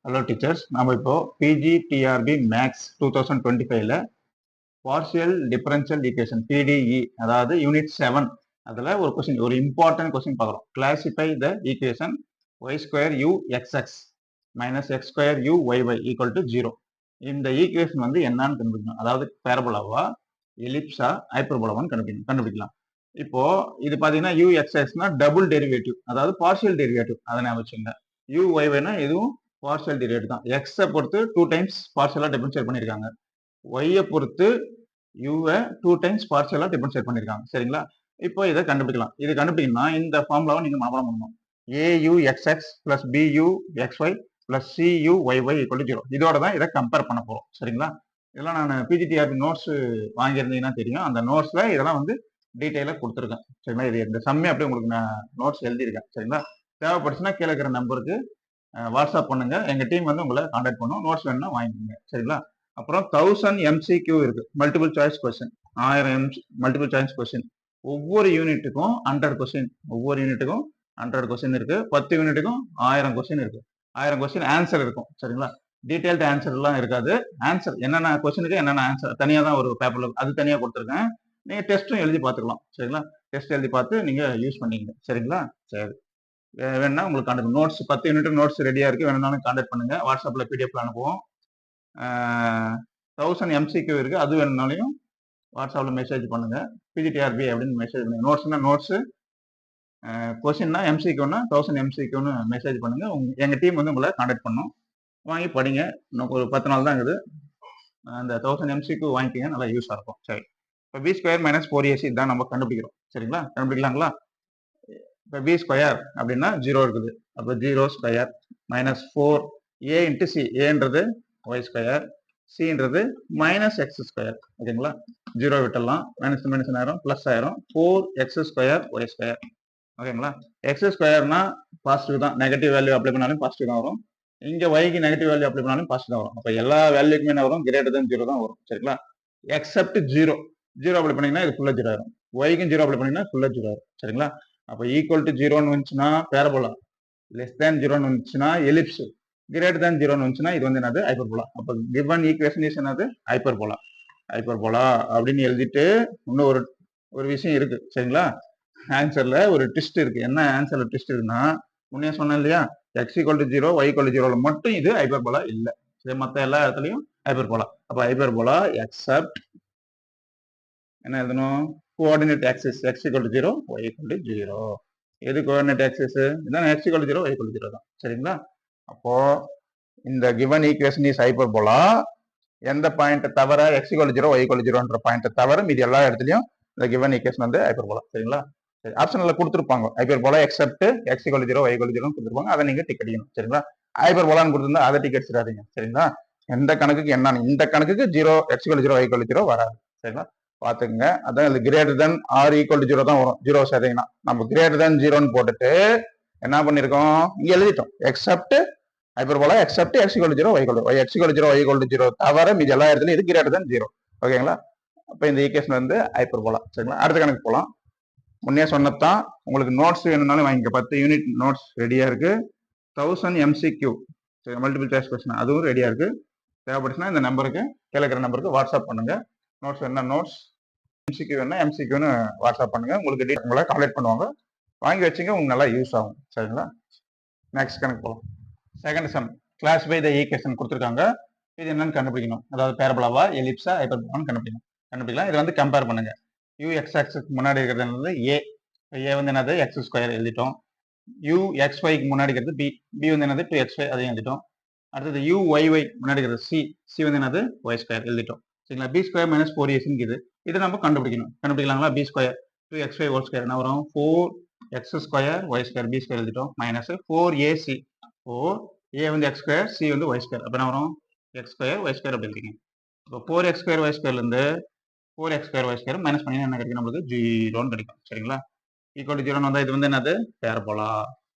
Hello teachers, நம்ம இப்போ PGTRB maths 2025ல பார்ஷியல் டிஃபரன்ஷியல் ஈக்குவேஷன் பிடிஇ, அதாவது யூனிட் 7, அதில் ஒரு கொஸ்டின், ஒரு இம்பார்ட்டன்ட் கொஸ்டின் பார்க்குறோம். Classify the equation y square u x x minus x square u y y equal to 0. இந்த ஈக்குவேஷன் வந்து என்னன்னு கண்டுபிடிக்கணும். அதாவது பேரபோலாவா, எலிப்ஸா, ஹைப்பர்போலாவான்னு கண்டுபிடிக்கலாம். இப்போ இது பார்த்தீங்கன்னா யூ எக்ஸ்எக்ஸ்னா டபுள் டெரிவேட்டிவ், அதாவது பார்ஷியல் டெரிவேட்டிவ். அதை நான் வச்சுங்க. யூ ஒய்ஒய்னா இதுவும் பார்ஷியல் டெரிவேட்டிவ் தான். எக்ஸை பொறுத்து 2 டைம்ஸ் பார்ஷியலாக டிஃபரன்ஷியேட் பண்ணியிருக்காங்க. ஒய்யை பொறுத்து யூவை 2 டைம்ஸ் பார்ஷியலாக டிஃபரன்ஷியேட் பண்ணியிருக்காங்க. சரிங்களா? இப்போ இதை கண்டுபிடிக்கலாம். இது கண்டுபிடிக்கணும்னா இந்த ஃபார்முலாவை நீங்கள் மனப்பாடம் பண்ணணும். A u x x plus B u x y plus C u y y equal to 0. இதோட தான் இதை கம்பேர் பண்ண போகிறோம். சரிங்களா? இதெல்லாம் நான் பிஜிடிஆர்பி நோட்ஸ் வாங்கியிருந்தீங்கன்னா தெரியும். அந்த நோட்ஸில் இதெல்லாம் வந்து டீட்டெயிலாக கொடுத்துருக்கேன். சரிங்களா? இது இந்த சம்மே அப்படியே உங்களுக்கு நான் நோட்ஸ் எழுதியிருக்கேன். சரிங்களா? தேவைப்படுச்சுன்னா கீழே இருக்கிற நம்பருக்கு வாட்ஸ்அப் பண்ணுங்க. எங்க டீம் வந்து உங்களை கான்டாக்ட் பண்ணும். நோட்ஸ் வேணும்னா வாங்கிக்கோங்க. சரிங்களா? அப்புறம் 1000 MCQ இருக்கு, multiple choice question. 1000 multiple choice question. ஒவ்வொரு யூனிட்டுக்கும் 100 கொஸ்டின். ஒவ்வொரு யூனிட்டுக்கும் 100 கொஸ்டின் இருக்கு. 10 யூனிட்டுக்கும் 1000 கொஸ்டின் இருக்கு. 1000 கொஸ்டின் ஆன்சர் இருக்கும். சரிங்களா? டீடைல்டு ஆன்சர் எல்லாம் இருக்காது. ஆன்சர் என்னென்ன கொஸ்டினுக்கு என்னென்ன ஆன்சர் தனியாக தான் ஒரு பேப்பர்ல அது தனியாக கொடுத்துருக்கேன். நீங்க டெஸ்ட்டும் எழுதி பார்த்துக்கலாம். சரிங்களா? டெஸ்ட் எழுதி பார்த்து நீங்க யூஸ் பண்ணிக்கங்க. சரிங்களா? சரி, வேணும்னா உங்களுக்கு கான்டாக்ட். நோட்ஸ் 10 யூனிட் நோட்ஸ் ரெடியா இருக்கு. வேணும்னாலும் கான்டாக்ட் பண்ணுங்க. வாட்ஸ்அப்ல பிடிஎஃப்ல அனுப்புவோம். 1000 MCQ இருக்கு. அது வேணும்னாலையும் வாட்ஸ்அப்ல மெசேஜ் பண்ணுங்க. பிஜிடிஆர்பி அப்படின்னு மெசேஜ் பண்ணுங்க. நோட்ஸ்னா நோட்ஸ், கொஸ்டின்னா எம்சிக்யூன்னா 1000 MCQன்னு மெசேஜ் பண்ணுங்க. எங்க டீம் வந்து உங்களை கான்டாக்ட் பண்ணும். வாங்கி படிங்க. இன்னும் ஒரு 10 நாள் தான் இருக்குது. அந்த 1000 MCQ வாங்கிக்கிங்க, நல்லா யூஸாக இருக்கும். சரி, இப்போ பி ஸ்கொயர் மைனஸ் 4AC தான் நம்ம கண்டுபிடிக்கிறோம். சரிங்களா? கண்டுபிடிக்கலாங்களா? இப்போ பி ஸ்கொயர் அப்படின்னா 0 இருக்குது. அப்போ 0 square minus 4A into C. ஏன்றது ஒய் ஸ்கொயர், சின்றது மைனஸ் எக்ஸ் ஸ்கொயர். ஓகேங்களா? 0 விட்டுடலாம். மைனஸ் மைனஸ் ஆயிரும், பிளஸ் ஆயிரும். 4x square y square. ஓகேங்களா? எக்ஸ் ஸ்கொயர்னா பாசிட்டிவ் தான். நெகட்டிவ் வேல்யூ அப்ளை பண்ணாலும் பாசிட்டிவ் தான் வரும். இங்க ஒய்க்கு நெகட்டிவ் வேல்யூ அப்ளை பண்ணாலும் பாசிட்டிவ் தான் வரும். அப்போ எல்லா வேல்யூக்குமே என்ன வரும்? கிரேட்டர் தென் 0 தான் வரும். சரிங்களா? எக்ஸப்ட் 0. 0 அப்ளை பண்ணீங்கன்னா இது ஃபுல்லா 0 ஆயிரும். ஒய்க்கும் 0 அப்ளை பண்ணீங்கன்னா ஃபுல்லா 0 ஆயிரும். சரிங்களா? அப்போ ஈக்குவல் டு 0ன்னு வந்துச்சுன்னா பேரபோலா, லெஸ் தேன் 0ன்னு வந்துச்சுன்னா எலிப்ஸ், கிரேட்டர் தேன் 0ன்னு வந்துச்சுன்னா இது வந்து என்னது? ஹைப்பர்போலா. அப்போ கிவன் ஈக்குவேஷன் இஸ் என்னது? ஹைப்பர்போலா. ஹைப்பர்போலா அப்படின்னு எழுதிட்டு இன்னும் ஒரு விஷயம் இருக்கு. சரிங்களா? ஆன்சர்ல ஒரு ட்விஸ்ட் இருக்கு. என்ன ஆன்சர்ல ட்விஸ்ட் இருக்குன்னா, முன்னே சொன்னேன் இல்லையா, x equal to 0 y equal to 0ல மட்டும் இது ஹைப்பர்போலா இல்ல. சரி, மற்ற எல்லா இடத்துலையும் ஹைப்பர்போலா. அப்போ ஹைப்பர்போலா எக்ஸப்ட் என்ன எழுதணும்? Coordinate axis x equal to 0 y equal to 0. எது கோஆர்டினேட் ஆக்சிஸ்? இதான் x equal to 0 y equal to 0 தான். சரிங்களா? அப்போ இந்த கிவன் ஈக்குவேஷன் இஸ் ஹைப்பர்போலா. எந்த பாயிண்ட் தவிர, x equal to 0 y equal to 0ன்ற பாயிண்ட் தவிர மீதி எல்லா இடத்துலையும் இந்த கிவன் ஈக்குவேஷன் வந்து ஹைப்பர்போலா. சரிங்களா? சரி, ஆப்ஷன்ல கொடுத்துருப்பாங்க hyperbola except x equal to 0 y equal to 0 கொடுத்துருப்பாங்க. அதை நீங்க டிக் அடிக்கணும். சரிங்களா? ஹைப்பர்போலான்னு கொடுத்துருந்தா அதை டிக் அடிச்சிடாதீங்க. சரிங்களா? எந்த கணக்குக்கு என்ன, இந்த கணக்குக்கு 0 x equal to 0 y equal to 0 வராது. சரிங்களா? பாத்துக்கங்க. அதான் இது greater than or equal to 0 தான் வரும். 0 சேர்த்தீங்கன்னா நம்ம கிரேட்டர் தென் 0ன்னு போட்டுட்டு என்ன பண்ணிருக்கோம்? இங்க எழுதிட்டோம். Except hyperbola except x equal to 0 y equal to x equal to 0 y equal to 0 தவிர மீதி எல்லா இடத்துலயும் இது கிரேட்டர் தென் 0. ஓகேங்களா? அப்ப இந்த ஈக்குவேஷன் வந்து ஹைப்பர்போலா. சரிங்களா? அடுத்த கணக்கு போலாம். முன்னே சொன்னதான். உங்களுக்கு நோட்ஸ் வேணும்னாலும் வாங்கிக்க. 10 யூனிட் நோட்ஸ் ரெடியா இருக்கு. 1000 MCQ மல்டிபிள் சாய்ஸ் கொஸ்டின் அதுவும் ரெடியா இருக்கு. தேவைப்படுச்சுன்னா இந்த நம்பருக்கு, கீழே இருக்கிற நம்பருக்கு வாட்ஸ்அப் பண்ணுங்க. நோட்ஸ் வேணா நோட்ஸ், MCQ வேணா MCQன்னு வாட்ஸ்அப் பண்ணுங்க. உங்களுக்கு உங்களை கான்டாக்ட் பண்ணுவாங்க. வாங்கி வச்சுங்க, உங்களுக்கு நல்லா யூஸ் ஆகும். சரிங்களா? நெக்ஸ்ட் கணக்கு போகலாம். Second sum, classify the equation கொடுத்துருக்காங்க. இது என்னன்னு கண்டுபிடிக்கணும். அதாவது பேரபோலாவா, எலிப்ஸா, ஹைப்பர்போலான்னு கண்டுபிடிக்கலாம். இது வந்து கம்பேர் பண்ணுங்க. யூ எக்ஸ் ஆக்ஸுக்கு முன்னாடி இருக்கிறது என்னது? ஏ. ஏ வந்து என்னது? எக்ஸ் ஸ்கொயர் எழுதிட்டோம். யூ எக்ஸ் ஒய்க்கு முன்னாடி இருக்கிறது பி. பி வந்து என்னது? 2xy, அதையும் எழுதிட்டோம். அடுத்தது யூ ஒய் ஒய் முன்னாடி இருக்கிறது சி. சி வந்து என்னது? ஒய் ஸ்கொயர் எழுதிட்டோம். சரிங்களா? பி ஸ்கொயர் மைனஸ் 4AC இது நம்ம கண்டுபிடிக்கணும். கண்டுபிடிக்கலாங்களா? B square 2xy whole square என்ன வரும்? 4x square y square. B square எழுதிட்டோம். Minus 4AC. 4 வந்து எக்ஸ் ஸ்கொயர், சி வந்து ஒய் ஸ்கொயர். அப்போ என்ன வரும்? எக்ஸ் ஸ்கொயர் ஒய் ஸ்கொயர் அப்படி எழுதிங்க. இப்போ 4x ஸ்கொயர் ஒய் ஸ்கொயர்லேருந்து 4x square y square minus பண்ணி என்ன கிடைக்கும்? நம்மளுக்கு 0ன்னு கிடைக்கும். சரிங்களா? ஈக்குவல் டு 0ன்னு வந்தால் இது வந்து என்னது? Parabola.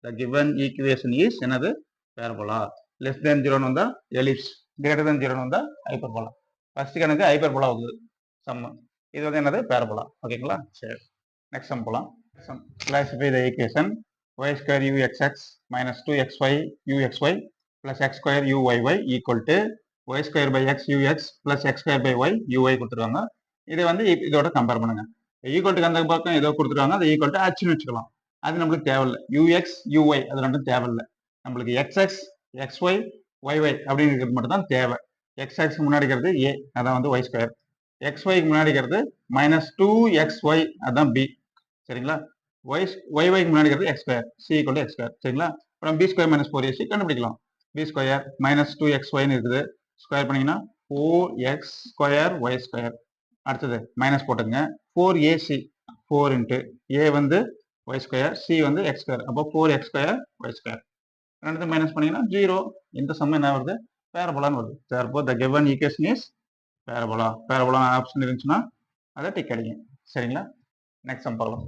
The given equation is என்னது? பேரபோலா. லெஸ் தேன் 0ன்னு வந்தால் எலிப்ஸ், கிரேட்டர் தேன் 0ன்னு வந்தால் ஹைப்பர்போலா. ஃபர்ஸ்ட் கணக்கு ஹைப்பர்போலா ஆகுது சம். இது வந்து என்னது? பேரபோலா. ஓகேங்களா? சரி, நெக்ஸ்ட் சம் போகலாம். Sum, classify the equation y square u x x minus 2xy u x y plus x square uyy equal to y square by x ux plus x square by y uy கொடுத்துருவாங்க. இதை வந்து இதோட compare பண்ணுங்க. Equal to அந்த பக்கம் ஏதோ கொடுத்துருவாங்க, அது ஈக்குவல் டு ஹச்னு வச்சுக்கலாம். அது நம்மளுக்கு தேவையில்லை. ux uy அது ரெண்டும் தேவையில்லை. நம்மளுக்கு xx xy yy அப்படிங்கிறது மட்டும் தான் தேவை. xx முன்னாடி இருக்கிறது a, அதான் வந்து y ஸ்கொயர். xyக்கு முன்னாடி இருக்கிறது -2xy, அதான் b. சரிங்களா? yy முன்னாடி இருக்கிறது x square, c equal to x square. சரிங்களா? அப்புறம் b ஸ்கொயர் மைனஸ் 4ac கண்டுபிடிக்கலாம். b ஸ்கொயர் மைனஸ் 2xyன்னு இருக்குது, ஸ்கொயர் பண்ணீங்கன்னா 4x ஸ்கொயர் y ஸ்கொயர். அடுத்தது மைனஸ் போட்டுங்க, 4ac 4 இன்ட்டு a வந்து y ஸ்கொயர், c வந்து x ஸ்கொயர், அப்போ 4x ஸ்கொயர் y ஸ்கொயர். ரெண்டு மைனஸ் பண்ணீங்கன்னா 0. இந்த சம் என்ன வருது? பேரபோலான்னு வருது. therefore the given equation is parabola. Parabola option இருந்துச்சுன்னா அதை டிக் அடிங்க. சரிங்களா? நெக்ஸ்ட் சம் பார்க்கலாம்.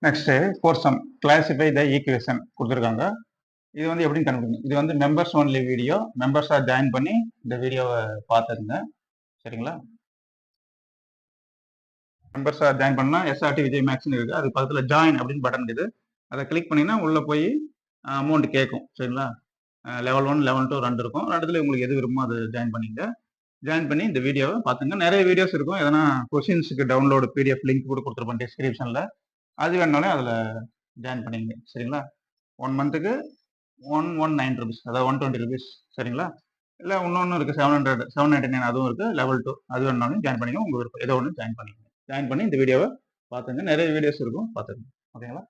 Next fourth some, classify the equation கொடுத்துருக்காங்க. இது வந்து எப்படின்னு கண்டுபிடிக்கணும். இது வந்து மெம்பர்ஸ் ஒன்லி வீடியோ, மெம்பர்ஸாக ஜாயின் பண்ணி இந்த வீடியோவை பார்த்துருங்க. சரிங்களா? மெம்பர்ஸாக ஜாயின் பண்ணால் எஸ்ஆர்டி விஜய் மேக்ஸ்னு இருக்குது, அது பக்கத்தில் ஜாயின் அப்படின்னு பட்டன் இருக்குது. அதை கிளிக் பண்ணிங்கன்னா உள்ளே போய் அமௌண்ட் கேட்கும். சரிங்களா? லெவல் 1 லெவல் 2 ரெண்டு இருக்கும். ரெண்டுத்துல உங்களுக்கு எது விரும்புமோ அது ஜாயின் பண்ணிங்க. ஜாயின் பண்ணி இந்த வீடியோவை பார்த்துங்க. நிறைய வீடியோஸ் இருக்கும். எதனா கொஷின்ஸுக்கு டவுன்லோடு பிடிஎஃப் லிங்க் கூட கொடுத்துருப்பேன் டிஸ்கிரிப்ஷனில், அது வேணுனாலே அதில் ஜாயின் பண்ணிங்க. சரிங்களா? 1 மந்த்துக்கு 119 ருபீஸ், அதாவது 120 ருபீஸ். சரிங்களா? இல்லை இன்னொன்று இருக்குது 799, அதுவும் இருக்குது. லெவல் 2 அது வேணுனாலும் ஜாயின் பண்ணிங்க. உங்களுக்கு ஏதோ ஒன்று ஜாயின் பண்ணிங்க. ஜாயின் பண்ணி இந்த வீடியோவை பார்த்துங்க. நிறைய வீடியோஸ் இருக்கும், பார்த்துங்க. ஓகேங்களா?